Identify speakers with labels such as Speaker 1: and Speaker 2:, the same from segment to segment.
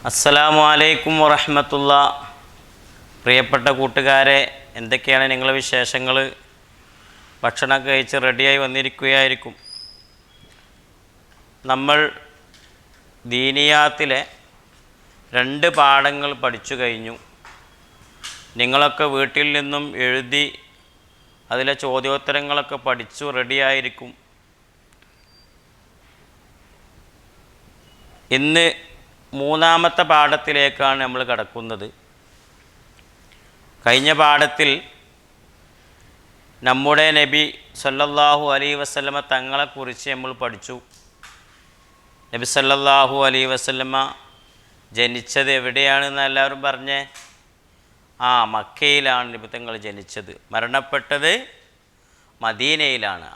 Speaker 1: അസ്സലാമു അലൈക്കും വറഹ്മത്തുള്ളാ. പ്രിയപ്പെട്ട കൂട്ടുകാരെ, എന്തൊക്കെയാണ് നിങ്ങളുടെ വിശേഷങ്ങൾ? ഭക്ഷണമൊക്കെ കഴിച്ച് റെഡിയായി വന്നിരിക്കുകയായിരിക്കും. നമ്മൾ ദീനിയാത്തിലെ 2 പാഠങ്ങൾ പഠിച്ചു കഴിഞ്ഞു. നിങ്ങളൊക്കെ വീട്ടിൽ നിന്നും എഴുതി അതിലെ ചോദ്യോത്തരങ്ങളൊക്കെ പഠിച്ചു റെഡിയായിരിക്കും. ഇന്ന് 3-ാമത്തെ പാഠത്തിലേക്കാണ് നമ്മൾ കടക്കുന്നത്. കഴിഞ്ഞ പാഠത്തിൽ നമ്മുടെ നബി സല്ലല്ലാഹു അലൈഹി വസല്ലമ തങ്ങളെക്കുറിച്ച് നമ്മൾ പഠിച്ചു. നബി സല്ലല്ലാഹു അലൈഹി വസല്ലമ ജനിച്ചത് എവിടെയാണെന്ന് എല്ലാവരും പറഞ്ഞേ? മക്കയിലാണ് നബി തങ്ങൾ ജനിച്ചത്. മരണപ്പെട്ടത് മദീനയിലാണ്.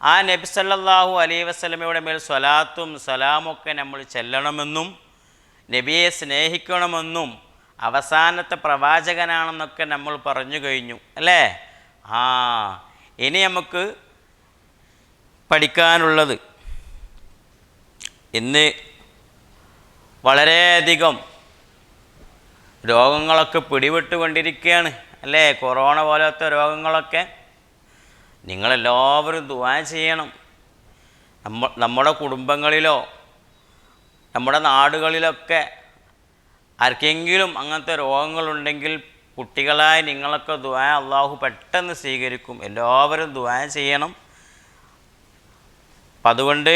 Speaker 1: ആ നബി സല്ലല്ലാഹു അലൈഹി വസല്ലമയുടെ മേൽ സ്വലാത്തും സലാമൊക്കെ നമ്മൾ ചെല്ലണമെന്നും നബിയെ സ്നേഹിക്കണമെന്നും അവസാനത്തെ പ്രവാചകനാണെന്നൊക്കെ നമ്മൾ പറഞ്ഞു കഴിഞ്ഞു അല്ലേ? ഇനി നമുക്ക് പഠിക്കാനുള്ളത്, ഇന്ന് വളരെയധികം രോഗങ്ങളൊക്കെ പിടിപെട്ടുകൊണ്ടിരിക്കുകയാണ് അല്ലേ? കൊറോണ പോലത്തെ രോഗങ്ങളൊക്കെ. നിങ്ങളെല്ലാവരും ദുആ ചെയ്യണം. നമ്മുടെ കുടുംബങ്ങളിലോ നമ്മുടെ നാടുകളിലൊക്കെ ആർക്കെങ്കിലും അങ്ങനത്തെ രോഗങ്ങളുണ്ടെങ്കിൽ കുട്ടികളായി നിങ്ങളൊക്കെ ദുആ അള്ളാഹു പെട്ടെന്ന് സ്വീകരിക്കും. എല്ലാവരും ദുആ ചെയ്യണം. അപ്പം അതുകൊണ്ട്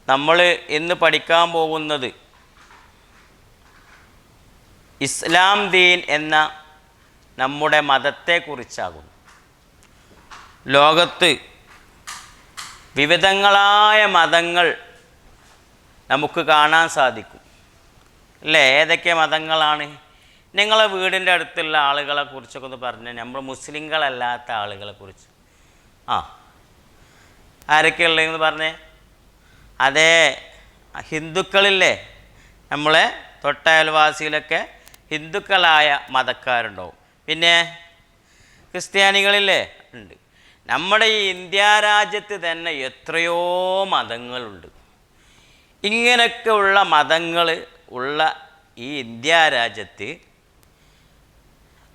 Speaker 1: നമ്മൾ ഇന്ന് പഠിക്കാൻ പോകുന്നത് ഇസ്ലാം ദീൻ എന്ന നമ്മുടെ മതത്തെക്കുറിച്ചാകുന്നു. ലോകത്ത് വിവിധങ്ങളായ മതങ്ങൾ നമുക്ക് കാണാൻ സാധിക്കും അല്ലേ? ഏതൊക്കെ മതങ്ങളാണ്? നിങ്ങളെ വീടിൻ്റെ അടുത്തുള്ള ആളുകളെ കുറിച്ചൊക്കെ ഒന്ന് പറഞ്ഞാൽ, നമ്മൾ മുസ്ലിങ്ങളല്ലാത്ത ആളുകളെ കുറിച്ച്. ആരൊക്കെയുള്ളതെന്ന് പറഞ്ഞേ? അതേ, ഹിന്ദുക്കളില്ലേ? നമ്മളെ തൊട്ടയൽവാസിയിലൊക്കെ ഹിന്ദുക്കളായ മതക്കാരുണ്ടാവും. പിന്നെ ക്രിസ്ത്യാനികളില്ലേ? ഉണ്ട്. നമ്മുടെ ഈ ഇന്ത്യ രാജ്യത്ത് തന്നെ എത്രയോ മതങ്ങളുണ്ട്. ഇങ്ങനെയൊക്കെ ഉള്ള മതങ്ങൾ ഉള്ള ഈ ഇന്ത്യ രാജ്യത്ത്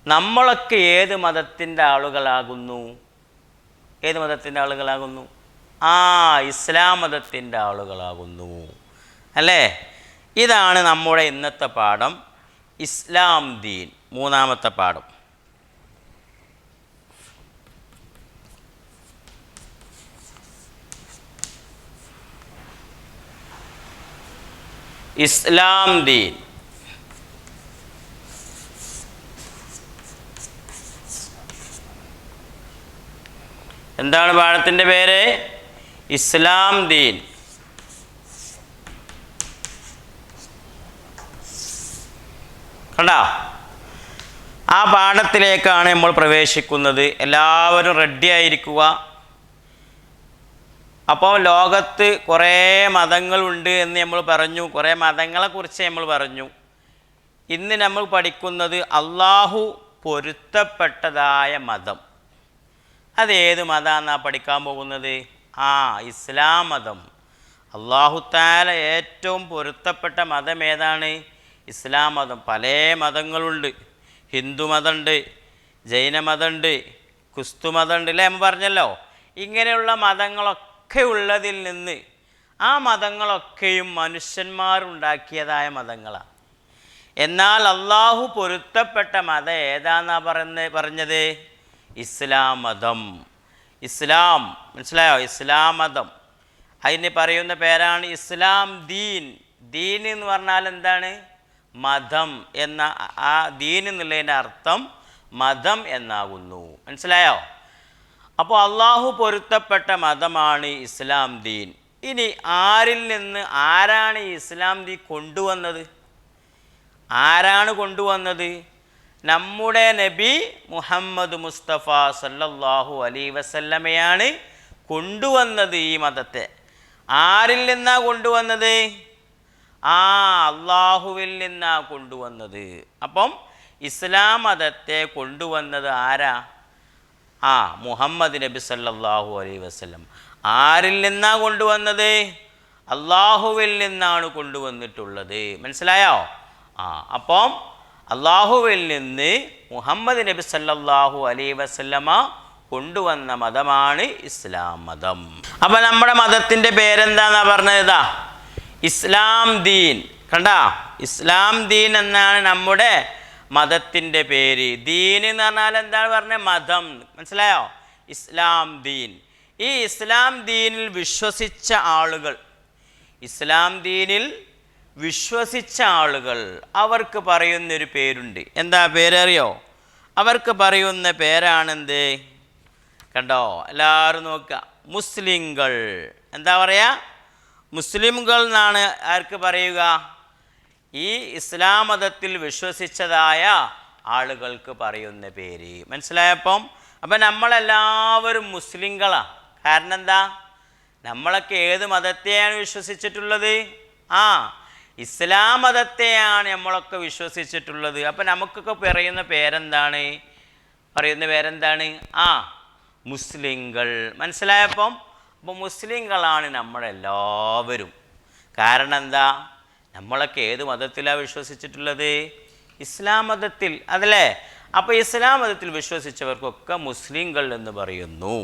Speaker 1: നമ്മളൊക്കെ ഏത് മതത്തിൻ്റെ ആളുകളാകുന്നു? ഏത് മതത്തിൻ്റെ ആളുകളാകുന്നു? ഇസ്ലാം മതത്തിൻ്റെ ആളുകളാകുന്നു അല്ലേ? ഇതാണ് നമ്മുടെ ഇന്നത്തെ പാഠം, ഇസ്ലാം ദീൻ, 3-ാമത്തെ പാഠം. ഇസ്ലാം ദീൻ. എന്താണ് പാഠത്തിൻ്റെ പേര്? ഇസ്ലാം ദീൻ. കണ്ടോ? ആ പാഠത്തിലേക്കാണ് നമ്മൾ പ്രവേശിക്കുന്നത്. എല്ലാവരും റെഡി ആയിരിക്കുക. അപ്പോൾ ലോകത്ത് കുറേ മതങ്ങളുണ്ട് എന്ന് നമ്മൾ പറഞ്ഞു. കുറേ മതങ്ങളെക്കുറിച്ച് നമ്മൾ പറഞ്ഞു. ഇന്ന് നമ്മൾ പഠിക്കുന്നത് അള്ളാഹു പൊരുത്തപ്പെട്ടതായ മതം. അതേത് മതമാണെന്നാണ് പഠിക്കാൻ പോകുന്നത്? ഇസ്ലാം മതം. അള്ളാഹു തആല ഏറ്റവും പൊരുത്തപ്പെട്ട മതം ഏതാണ്? ഇസ്ലാം മതം. പല മതങ്ങളുണ്ട്. ഹിന്ദു മതമുണ്ട്, ജൈന മതമുണ്ട്, ക്രിസ്തു മതമുണ്ട് അല്ലേ? നമ്മൾ പറഞ്ഞല്ലോ. ഇങ്ങനെയുള്ള മതങ്ങളൊക്കെ ഉള്ളതിൽ നിന്ന് ആ മതങ്ങളൊക്കെയും മനുഷ്യന്മാരുണ്ടാക്കിയതായ മതങ്ങളാണ്. എന്നാൽ അള്ളാഹു പൊരുത്തപ്പെട്ട മതം ഏതാന്നാ പറഞ്ഞത്? ഇസ്ലാം മതം. ഇസ്ലാം, മനസ്സിലായോ? ഇസ്ലാം മതം. അതിന് പറയുന്ന പേരാണ് ഇസ്ലാം ദീൻ. ദീൻ എന്ന് പറഞ്ഞാൽ എന്താണ്? മതം എന്ന ആ ദീൻ എന്നുള്ളതിൻ്റെ അർത്ഥം മതം എന്നാകുന്നു. മനസ്സിലായോ? അപ്പോൾ അള്ളാഹു പൊരുത്തപ്പെട്ട മതമാണ് ഇസ്ലാം ദീൻ. ഇനി ആരിൽ നിന്ന്, ആരാണ് ഈ ഇസ്ലാം ദീൻ കൊണ്ടുവന്നത്? ആരാണ് കൊണ്ടുവന്നത്? നമ്മുടെ നബി മുഹമ്മദ് മുസ്തഫ സല്ലല്ലാഹു അലൈഹി വസല്ലമയാണ് കൊണ്ടുവന്നത് ഈ മതത്തെ. ആരിൽ നിന്നാണ് കൊണ്ടുവന്നത്? അള്ളാഹുവിൽ നിന്നാണ് കൊണ്ടുവന്നത്. അപ്പം ഇസ്ലാം മതത്തെ കൊണ്ടുവന്നത് ആരാ? മുഹമ്മദ് നബി സല്ലല്ലാഹു അലൈഹി വസല്ലം. ആരിൽ നിന്നാണ് കൊണ്ടുവന്നത്? അള്ളാഹുവിൽ നിന്നാണ് കൊണ്ടുവന്നിട്ടുള്ളത്. മനസ്സിലായോ? അപ്പം അള്ളാഹുവിൽ നിന്ന് മുഹമ്മദ് നബി സല്ലല്ലാഹു അലൈഹി വസല്ലമ കൊണ്ടുവന്ന മതമാണ് ഇസ്ലാം മതം. അപ്പം നമ്മുടെ മതത്തിൻ്റെ പേരെന്താന്നാ പറഞ്ഞത്? ഇസ്ലാം ദീൻ. കണ്ട, ഇസ്ലാം ദീൻ എന്നാണ് നമ്മുടെ മതത്തിൻ്റെ പേര്. ദീൻ എന്ന് പറഞ്ഞാൽ എന്താണ് പറഞ്ഞത്? മതം. മനസ്സിലായോ? ഇസ്ലാം ദീൻ. ഈ ഇസ്ലാം ദീനിൽ വിശ്വസിച്ച ആളുകൾ, ഇസ്ലാം ദീനിൽ വിശ്വസിച്ച ആളുകൾ അവർക്ക് പറയുന്നൊരു പേരുണ്ട്. എന്താ പേരറിയോ? അവർക്ക് പറയുന്ന പേരാണെന്ത്? കണ്ടോ, എല്ലാവരും നോക്കുക, മുസ്ലിങ്ങൾ. എന്താ പറയുക? മുസ്ലിമുകൾ എന്നാണ് ആർക്ക് പറയുക? ഈ ഇസ്ലാം മതത്തിൽ വിശ്വസിച്ചതായ ആളുകൾക്ക് പറയുന്ന പേര്. മനസ്സിലായപ്പം? അപ്പം നമ്മളെല്ലാവരും മുസ്ലിങ്ങളാണ്. കാരണം എന്താ? നമ്മളൊക്കെ ഏത് മതത്തെയാണ് വിശ്വസിച്ചിട്ടുള്ളത്? ഇസ്ലാം മതത്തെയാണ് നമ്മളൊക്കെ വിശ്വസിച്ചിട്ടുള്ളത്. അപ്പം നമുക്കൊക്കെ പറയുന്ന പേരെന്താണ്? മുസ്ലിങ്ങൾ. മനസ്സിലായപ്പം? അപ്പോൾ മുസ്ലിങ്ങളാണ് നമ്മളെല്ലാവരും. കാരണം എന്താ? നമ്മളൊക്കെ ഏത് മതത്തിലാണ് വിശ്വസിച്ചിട്ടുള്ളത്? ഇസ്ലാം മതത്തിൽ, അതല്ലേ? അപ്പോൾ ഇസ്ലാം മതത്തിൽ വിശ്വസിച്ചവർക്കൊക്കെ മുസ്ലിങ്ങൾ എന്ന് പറയുന്നു.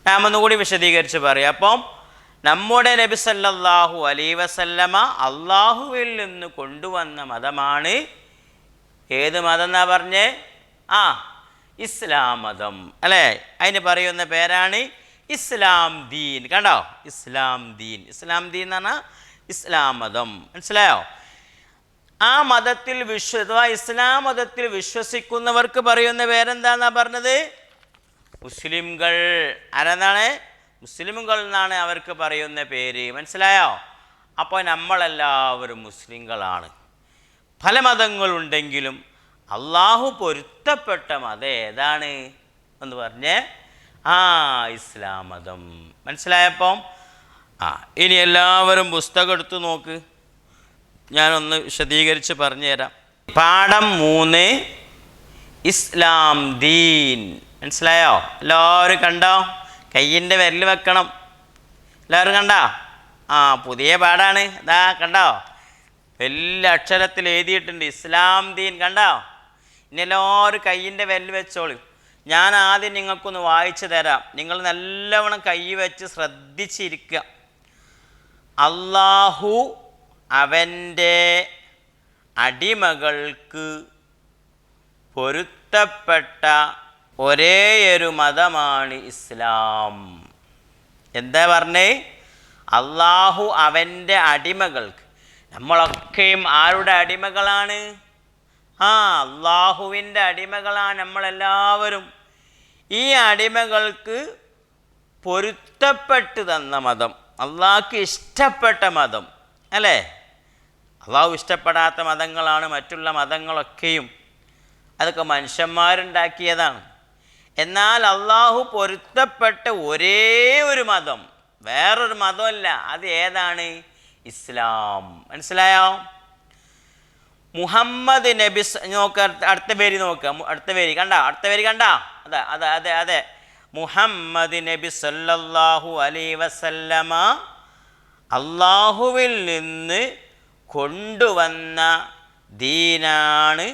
Speaker 1: ഞാൻ ഒന്നുകൂടി വിശദീകരിച്ച് പറയാം. അപ്പം നമ്മുടെ നബി സല്ലല്ലാഹു അലൈഹി വസല്ലമ അള്ളാഹുവിൽ നിന്ന് കൊണ്ടുവന്ന മതമാണ് ഏത് മതം എന്നാ പറഞ്ഞേ? ഇസ്ലാം മതം, അല്ലേ? അതിന് പറയുന്ന പേരാണ് ഇസ്ലാം ദീൻ. കണ്ടോ, ഇസ്ലാം ദീൻ. ഇസ്ലാം ദീൻ എന്ന് പറഞ്ഞാൽ ഇസ്ലാം മതം. മനസ്സിലായോ? ആ മതത്തിൽ ഇസ്ലാം മതത്തിൽ വിശ്വസിക്കുന്നവർക്ക് പറയുന്ന പേരെന്താന്നാ പറഞ്ഞത്? മുസ്ലിംകൾ. ആരെന്നാണ്? മുസ്ലിമുകൾ എന്നാണ് അവർക്ക് പറയുന്ന പേര്. മനസ്സിലായോ? അപ്പോൾ നമ്മളെല്ലാവരും മുസ്ലിങ്ങളാണ്. പല മതങ്ങളുണ്ടെങ്കിലും അള്ളാഹു പൊരുത്തപ്പെട്ട മതം ഏതാണ് എന്ന് പറഞ്ഞേ? ഇസ്ലാം മതം. മനസ്സിലായപ്പം? ഇനി എല്ലാവരും പുസ്തകം എടുത്ത് നോക്ക്, ഞാനൊന്ന് വിശദീകരിച്ച് പറഞ്ഞുതരാം. പാഠം 3, ഇസ്ലാം ദീൻ. മനസ്സിലായോ? എല്ലാവരും കണ്ടോ? കയ്യിൻ്റെ വിരൽ വെക്കണം. എല്ലാവരും കണ്ടോ? പുതിയ പാഠാണ്. ഇതാ കണ്ടോ, വലിയ അക്ഷരത്തിൽ എഴുതിയിട്ടുണ്ട് ഇസ്ലാം ദീൻ. കണ്ടോ? ഇനി എല്ലാവരും കയ്യിൻ്റെ വിരൽ വെച്ചോളൂ. ഞാൻ ആദ്യം നിങ്ങൾക്കൊന്ന് വായിച്ചു തരാം. നിങ്ങൾ നല്ലവണ്ണം കൈ വെച്ച് ശ്രദ്ധിച്ചിരിക്കുക. അള്ളാഹു അവൻ്റെ അടിമകൾക്ക് പൊരുത്തപ്പെട്ട ഒരേയൊരു മതമാണ് ഇസ്ലാം. എന്താ പറഞ്ഞേ? അള്ളാഹു അവൻ്റെ അടിമകൾക്ക്. നമ്മളൊക്കെയും ആരുടെ അടിമകളാണ്? അള്ളാഹുവിൻ്റെ അടിമകളാണ് നമ്മളെല്ലാവരും. ഈ അടിമകൾക്ക് പൊരുത്തപ്പെട്ട് തന്ന മതം, അള്ളാഹ്ക്ക് ഇഷ്ടപ്പെട്ട മതം, അല്ലേ? അള്ളാഹു ഇഷ്ടപ്പെടാത്ത മതങ്ങളാണ് മറ്റുള്ള മതങ്ങളൊക്കെയും. അതൊക്കെ മനുഷ്യന്മാരുണ്ടാക്കിയതാണ്. എന്നാൽ അള്ളാഹു പൊരുത്തപ്പെട്ട ഒരേ ഒരു മതം, വേറൊരു മതമല്ല. അത് ഏതാണ്? ഇസ്ലാം. മനസ്സിലായോ? മുഹമ്മദ് നബി അടുത്ത പേര് നോക്കുക. അടുത്ത പേര് കണ്ട? അതെ. മുഹമ്മദ് നബി സല്ലല്ലാഹു അലൈഹി വസല്ലമ അള്ളാഹുവിൽ നിന്ന് കൊണ്ടുവന്ന ദീനാണ്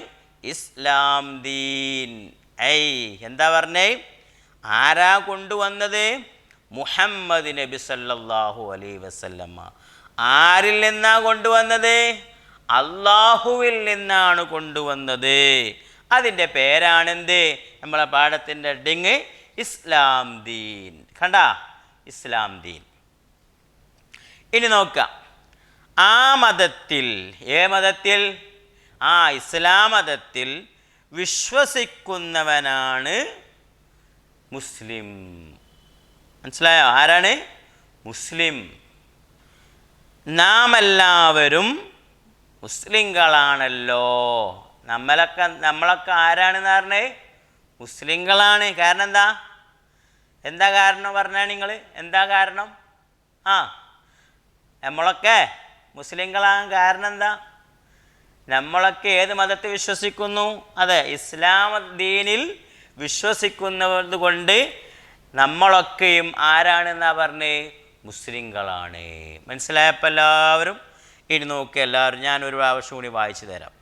Speaker 1: ഇസ്ലാം ദീൻ. എന്താ പറഞ്ഞേ? ആരാ കൊണ്ടുവന്നത്? മുഹമ്മദ് നബി സല്ലല്ലാഹു അലൈഹി വസല്ലമ. ആരിൽ നിന്നാ കൊണ്ടുവന്നത്? അള്ളാഹുവിൽ നിന്നാണ് കൊണ്ടുവന്നത്. അതിൻ്റെ പേരാണെന്ത്? നമ്മളെ പാഠത്തിൻ്റെ ഹെഡിങ് ഇസ്ലാം ദീൻ. കണ്ട? ഇസ്ലാം ദീൻ. ഇനി നോക്കാം. ആ മതത്തിൽ, മതത്തിൽ? ഇസ്ലാം മതത്തിൽ വിശ്വസിക്കുന്നവനാണ് മുസ്ലിം. മനസ്സിലായോ? ആരാണ് മുസ്ലിം? നാം എല്ലാവരും മുസ്ലിങ്ങളാണല്ലോ. നമ്മളൊക്കെ ആരാണെന്ന് പറഞ്ഞത്? മുസ്ലിങ്ങളാണ്. കാരണം എന്താ കാരണം പറഞ്ഞാൽ നിങ്ങൾ? എന്താ കാരണം? നമ്മളൊക്കെ മുസ്ലിങ്ങളാകാൻ കാരണം എന്താ? നമ്മളൊക്കെ ഏത് മതത്തിൽ വിശ്വസിക്കുന്നു? അതെ, ഇസ്ലാം ദീനിൽ വിശ്വസിക്കുന്നത് കൊണ്ട് നമ്മളൊക്കെയും ആരാണെന്നാ പറഞ്ഞ്? മുസ്ലിങ്ങളാണ്. മനസ്സിലായപ്പോൾ എല്ലാവരും ഇനി നോക്കുക. എല്ലാവരും ഞാനൊരു പ്രാവശ്യം കൂടി വായിച്ചു തരാം.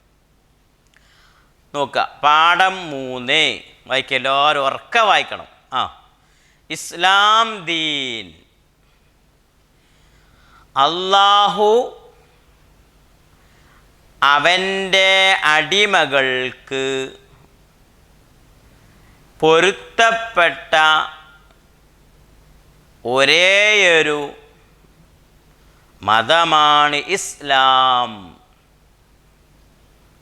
Speaker 1: നോക്കുക, പാഠം 3 വായിക്കുക. എല്ലാവരും ഉറക്കെ വായിക്കണം. ഇസ്ലാം ദീൻ. അല്ലാഹു അവൻ്റെ അടിമകൾക്ക് പൊരുത്തപ്പെട്ട ഒരേയൊരു മതമാണ് ഇസ്ലാം.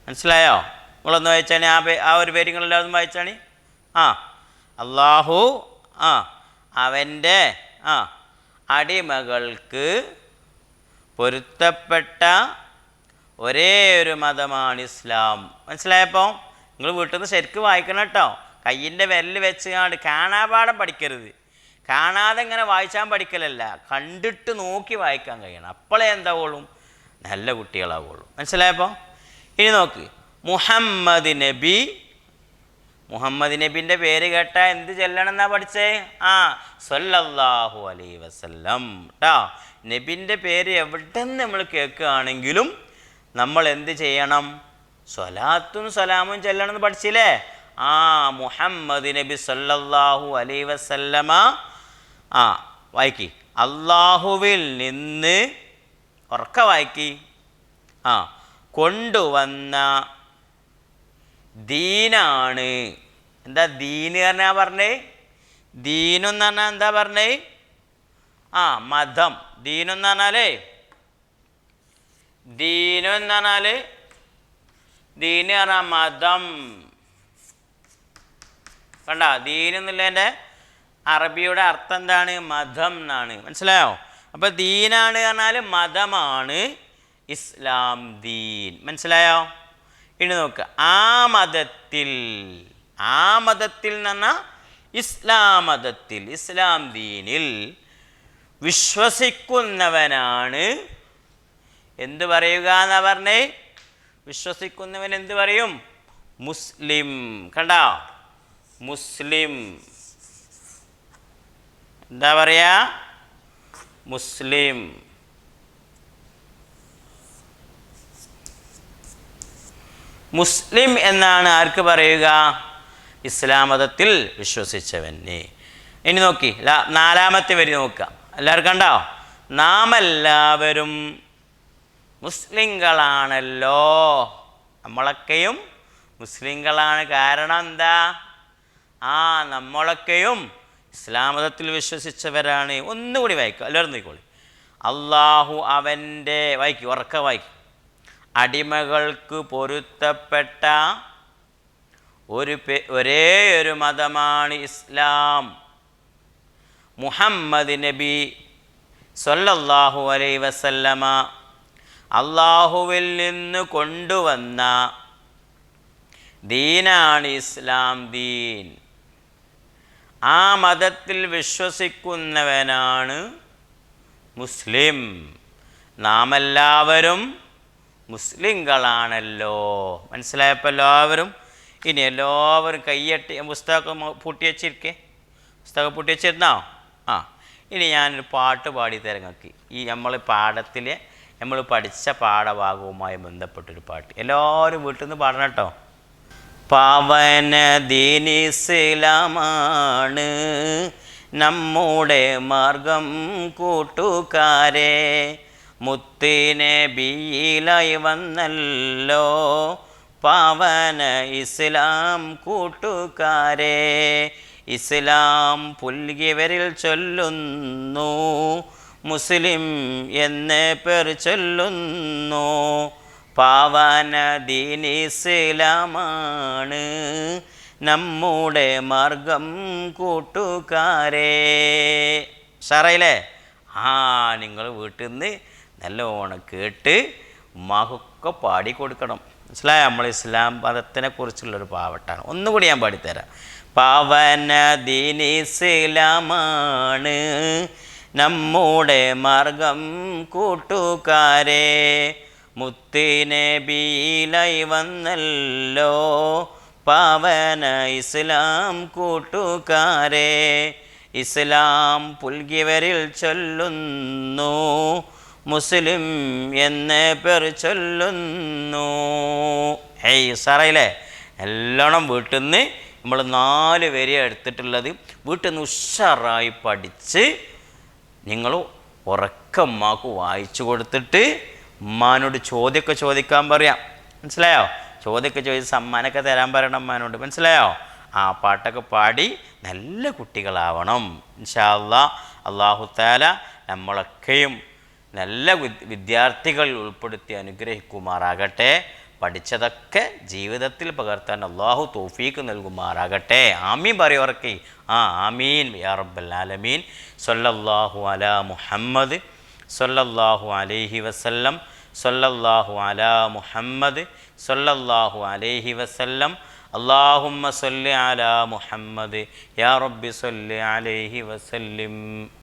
Speaker 1: മനസ്സിലായോ? നിങ്ങളൊന്ന് വായിച്ചാണി. ആ ഒരു പേര് നിങ്ങളെല്ലാവരും വായിച്ചാണി. അല്ലാഹു അവൻ്റെ അടിമകൾക്ക് പൊരുത്തപ്പെട്ട ഒരേ ഒരു മതമാണ് ഇസ്ലാം. മനസ്സിലായപ്പോൾ നിങ്ങൾ വീട്ടിൽ നിന്ന് ശരിക്കും വായിക്കണം കേട്ടോ. കയ്യിൻ്റെ വിരൽ വെച്ച് കാണാപാഠം പഠിക്കരുത്. കാണാതെ ഇങ്ങനെ വായിച്ചാൽ പഠിക്കലല്ല, കണ്ടിട്ട് നോക്കി വായിക്കാൻ കഴിയണം. അപ്പോഴേ എന്താവുള്ളൂ, നല്ല കുട്ടികളാവുള്ളൂ. മനസ്സിലായപ്പോൾ ഇനി നോക്ക്. മുഹമ്മദ് നബി. മുഹമ്മദ് നബിൻ്റെ പേര് കേട്ടാൽ എന്ത് ചെല്ലണം എന്നാ പഠിച്ചേ? സല്ലല്ലാഹു അലൈഹി വസല്ലം കേട്ടോ. നബിൻ്റെ പേര് എവിടെ നിന്ന് നമ്മൾ കേൾക്കുകയാണെങ്കിലും നമ്മൾ എന്ത് ചെയ്യണം? സ്വലാത്തും സലാമും ചെല്ലണം എന്ന് പഠിച്ചില്ലേ? മുഹമ്മദ് നബി സല്ലല്ലാഹു അലൈഹി വസല്ലമ വായിക്കി. അള്ളാഹുവിൽ നിന്ന് ഉറക്ക വായിക്കി. കൊണ്ടുവന്ന ദീനാണ്. എന്താ ദീന് പറഞ്ഞാ പറഞ്ഞേ? ദീനെന്ന് പറഞ്ഞാൽ എന്താ പറഞ്ഞേ? മതം. ദീനെന്ന് പറഞ്ഞാലേ ദീനെന്ന് പറഞ്ഞാൽ ദീന് പറഞ്ഞാൽ മതം. കണ്ട, ദീനെന്നുള്ളതിൻ്റെ അറബിയുടെ അർത്ഥം എന്താണ്? മതം എന്നാണ്. മനസ്സിലായോ? അപ്പോൾ ദീനാണ് പറഞ്ഞാൽ മതമാണ് ഇസ്ലാം ദീൻ. മനസ്സിലായോ? ഇനി നോക്കുക. ആ മതത്തിൽ എന്ന് പറഞ്ഞാൽ ഇസ്ലാം മതത്തിൽ, ഇസ്ലാം ദീനിൽ വിശ്വസിക്കുന്നവനാണ് എന്ത് പറയുക എന്നാ പറഞ്ഞേ? വിശ്വസിക്കുന്നവൻ എന്ത് പറയും? മുസ്ലിം. കണ്ടോ? മുസ്ലിം. എന്താ പറയാ? മുസ്ലിം. മുസ്ലിം എന്നാണ് ആർക്ക് പറയുക? ഇസ്ലാം മതത്തിൽ വിശ്വസിച്ചവന്. ഇനി നോക്കി 4ാമത്തെ വരി നോക്കുക. എല്ലാവരും കണ്ടോ? നാം എല്ലാവരും മുസ്ലിങ്ങളാണല്ലോ. നമ്മളൊക്കെയും മുസ്ലിങ്ങളാണ്. കാരണം എന്താ? നമ്മളൊക്കെയും ഇസ്ലാം മതത്തിൽ വിശ്വസിച്ചവരാണ്. ഒന്നുകൂടി വായിക്കുക. എല്ലാവരും നോക്കിക്കോളി. അല്ലാഹു അവൻ്റെ വായിക്കും, ഉറക്ക വായിക്കും. അടിമകൾക്ക് പൊരുത്തപ്പെട്ട ഒരേ ഒരു മതമാണ് ഇസ്ലാം. മുഹമ്മദ് നബി സല്ലല്ലാഹു അലൈഹി വസല്ലമ അള്ളാഹുവിൽ നിന്ന് കൊണ്ടുവന്ന ദീനാണ് ഇസ്ലാം ദീൻ. ആ മതത്തിൽ വിശ്വസിക്കുന്നവനാണ് മുസ്ലിം. നാം എല്ലാവരും മുസ്ലിങ്ങളാണല്ലോ. മനസ്സിലായപ്പോൾ എല്ലാവരും? ഇനി എല്ലാവരും കയ്യട്ടി പുസ്തകം പൂട്ടി വെച്ചിരിക്കേ. പുസ്തകം പൂട്ടി വെച്ചിരുന്നോ? ഇനി ഞാനൊരു പാട്ട് പാടി തരങ്ങൾക്ക്. ഈ നമ്മൾ പാഠത്തിലെ നമ്മൾ പഠിച്ച പാഠഭാഗവുമായി ബന്ധപ്പെട്ടൊരു പാട്ട് എല്ലാവരും വീട്ടിൽ നിന്ന് പാടണം കേട്ടോ. പവന ദീൻ ഇസ്ലാമാണ് നമ്മുടെ മാർഗം കൂട്ടുകാരെ. മുത്തുനബിയിലായി വന്നല്ലോ പവന ഇസ്ലാം കൂട്ടുകാരെ. ഇസ്ലാം പുൽകിവരിൽ ചൊല്ലുന്നു, മുസ്ലിം എന്ന് പേർ ചൊല്ലുന്നു. പവന ദീൻ ഇസ്ലാമാണ് നമ്മുടെ മാർഗം കൂട്ടുകാരെ. ഷറയില്ലേ? നിങ്ങൾ വീട്ടിൽ നിന്ന് നല്ലോണം കേട്ട് ഉമ്മാക്കൊക്കെ പാടിക്കൊടുക്കണം. മനസ്സിലായോ? നമ്മൾ ഇസ്ലാം മതത്തിനെ കുറിച്ചുള്ളൊരു പാവട്ടാണ്. ഒന്നുകൂടി ഞാൻ പാടിത്തരാം. പവന ദീൻ ഇസ്ലാമാണ് നമ്മുടെ മാർഗം കൂട്ടുകാരെ. മുത്തുനബിയിലായി വന്നല്ലോ പവന ഇസ്ലാം കൂട്ടുകാരെ. ഇസ്ലാം പുൽകിവരിൽ ചൊല്ലുന്നു, മുസ്ലിം എന്ന് പേർ ചൊല്ലുന്നു. ഹേയ് സാറയില്ലേ, നല്ലോണം വീട്ടിൽ നിന്ന് നമ്മൾ 4 വരി എടുത്തിട്ടുള്ളത് വീട്ടിൽ നിന്ന് ഉഷാറായി പഠിച്ച് നിങ്ങൾ ഉറക്കമ്മാക്ക് വായിച്ചു കൊടുത്തിട്ട് ഉമ്മാനോട് ചോദ്യമൊക്കെ ചോദിക്കാൻ പറയാം. മനസ്സിലായോ? ചോദ്യമൊക്കെ ചോദിച്ച് സമ്മാനമൊക്കെ തരാൻ പറയണം ഉമ്മാനോട്. മനസ്സിലായോ? ആ പാട്ടൊക്കെ പാടി നല്ല കുട്ടികളാവണം. ഇൻഷാ അല്ലാഹ് അല്ലാഹു തആല നമ്മളൊക്കെയും നല്ല വിദ്യാർത്ഥികൾ ഉൾപ്പെടുത്തി അനുഗ്രഹിക്കുമാറാകട്ടെ. പഠിച്ചതൊക്കെ ജീവിതത്തിൽ പകർത്താൻ അല്ലാഹു തൗഫീഖ് നൽകുമാറാകട്ടെ. ആമീൻ പറയുവർക്ക്. ആമീൻ യാ റബ്ബൽ ആലമീൻ. സ്വല്ലല്ലാഹു അലാ മുഹമ്മദ് സ്വല്ലല്ലാഹു അലൈഹി വസല്ലം സ്വല്ലല്ലാഹു അലാ മുഹമ്മദ് സ്വല്ലല്ലാഹു അലൈഹി വസല്ലം. അല്ലാഹുമ്മ സ്വല്ലി അലാ മുഹമ്മദ് യാ റബ്ബി സ്വല്ലി അലൈഹി വസല്ലിം.